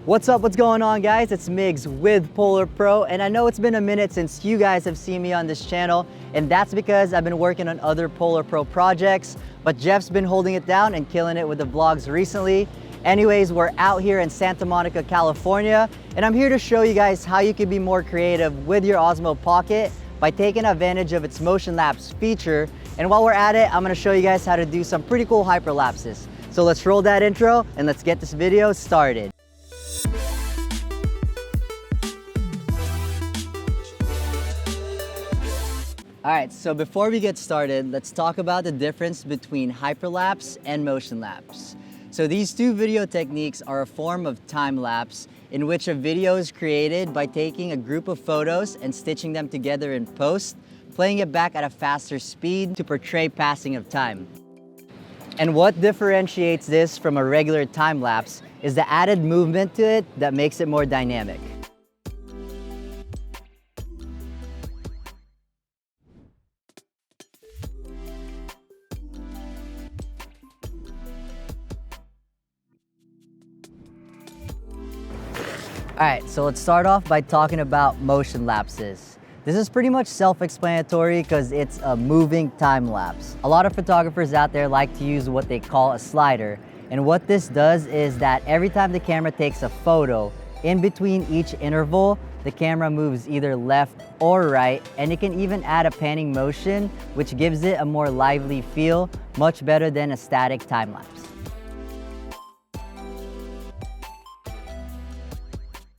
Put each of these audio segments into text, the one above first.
What's up, what's going on guys? It's Migs with PolarPro, and I know it's been a minute since you guys have seen me on this channel, and that's because I've been working on other PolarPro projects, but Jeff's been holding it down and killing it with the vlogs recently. Anyways, we're out here in Santa Monica, California, and I'm here to show you guys how you can be more creative with your Osmo Pocket by taking advantage of its Motion-lapse feature. And while we're at it, I'm gonna show you guys how to do some pretty cool hyperlapses. So let's roll that intro and let's get this video started. All right, so before we get started, let's talk about the difference between hyperlapse and motion lapse. So these two video techniques are a form of time lapse in which a video is created by taking a group of photos and stitching them together in post, playing it back at a faster speed to portray passing of time. And what differentiates this from a regular time lapse is the added movement to it that makes it more dynamic. All right, so let's start off by talking about motion lapses. This is pretty much self-explanatory because it's a moving time lapse. A lot of photographers out there like to use what they call a slider. And what this does is that every time the camera takes a photo, in between each interval, the camera moves either left or right, and it can even add a panning motion, which gives it a more lively feel, much better than a static time lapse.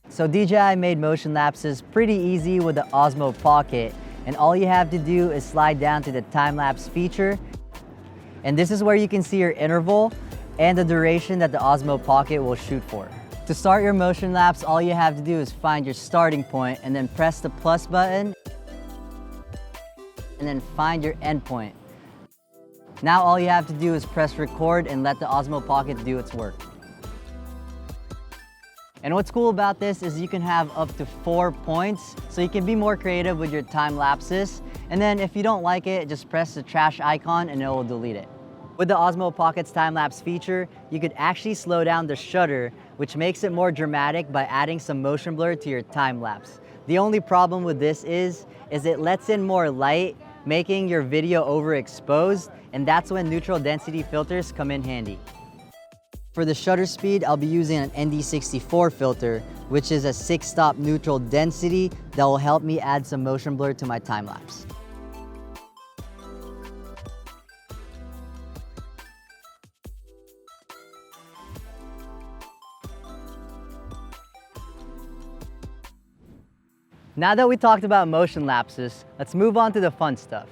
So DJI made motion lapses pretty easy with the Osmo Pocket, and all you have to do is slide down to the time-lapse feature, and this is where you can see your interval and the duration that the Osmo Pocket will shoot for. To start your motion lapse, all you have to do is find your starting point and then press the plus button and then find your end point. Now all you have to do is press record and let the Osmo Pocket do its work. And what's cool about this is you can have up to 4 points, so you can be more creative with your time lapses. And then if you don't like it, just press the trash icon and it will delete it. With the Osmo Pocket's time-lapse feature, you could actually slow down the shutter, which makes it more dramatic by adding some motion blur to your time lapse. The only problem with this is it lets in more light, making your video overexposed, and that's when neutral density filters come in handy. For the shutter speed, I'll be using an ND64 filter, which is a 6-stop neutral density that will help me add some motion blur to my time lapse. Now that we talked about motion lapses, let's move on to the fun stuff.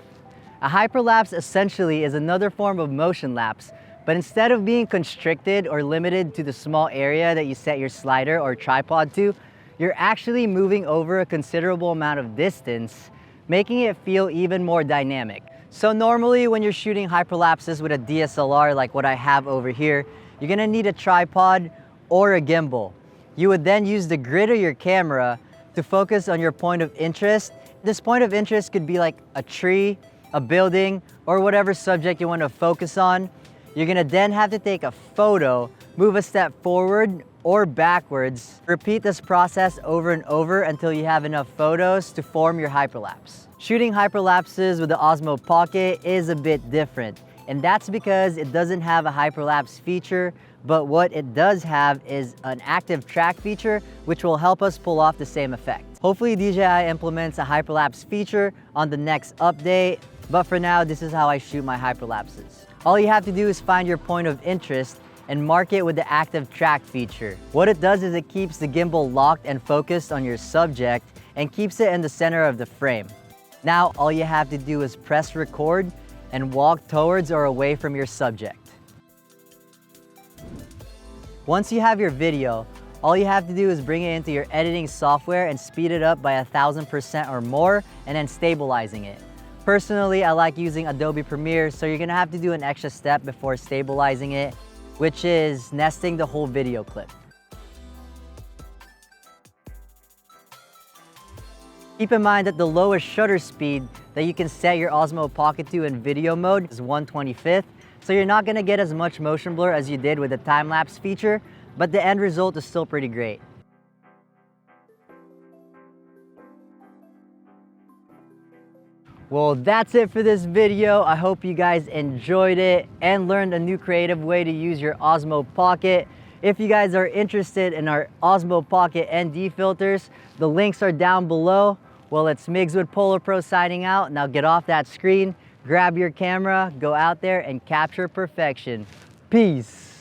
A hyperlapse essentially is another form of motion lapse, but instead of being constricted or limited to the small area that you set your slider or tripod to, you're actually moving over a considerable amount of distance, making it feel even more dynamic. So normally when you're shooting hyperlapses with a DSLR like what I have over here, you're gonna need a tripod or a gimbal. You would then use the grid of your camera to focus on your point of interest. This point of interest could be like a tree, a building, or whatever subject you want to focus on. You're gonna then have to take a photo, move a step forward or backwards. Repeat this process over and over until you have enough photos to form your hyperlapse. Shooting hyperlapses with the Osmo Pocket is a bit different, and that's because it doesn't have a hyperlapse feature, but what it does have is an active track feature, which will help us pull off the same effect. Hopefully DJI implements a hyperlapse feature on the next update, but for now, this is how I shoot my hyperlapses. All you have to do is find your point of interest and mark it with the active track feature. What it does is it keeps the gimbal locked and focused on your subject and keeps it in the center of the frame. Now, all you have to do is press record and walk towards or away from your subject. Once you have your video, all you have to do is bring it into your editing software and speed it up by 1000% or more, and then stabilizing it. Personally, I like using Adobe Premiere, so you're gonna have to do an extra step before stabilizing it, which is nesting the whole video clip. Keep in mind that the lowest shutter speed that you can set your Osmo Pocket to in video mode is 1/25th, so you're not gonna get as much motion blur as you did with the time-lapse feature, but the end result is still pretty great. Well, that's it for this video. I hope you guys enjoyed it and learned a new creative way to use your Osmo Pocket. If you guys are interested in our Osmo Pocket ND filters, the links are down below. Well, it's Migs with PolarPro signing out. Now get off that screen, grab your camera, go out there and capture perfection. Peace.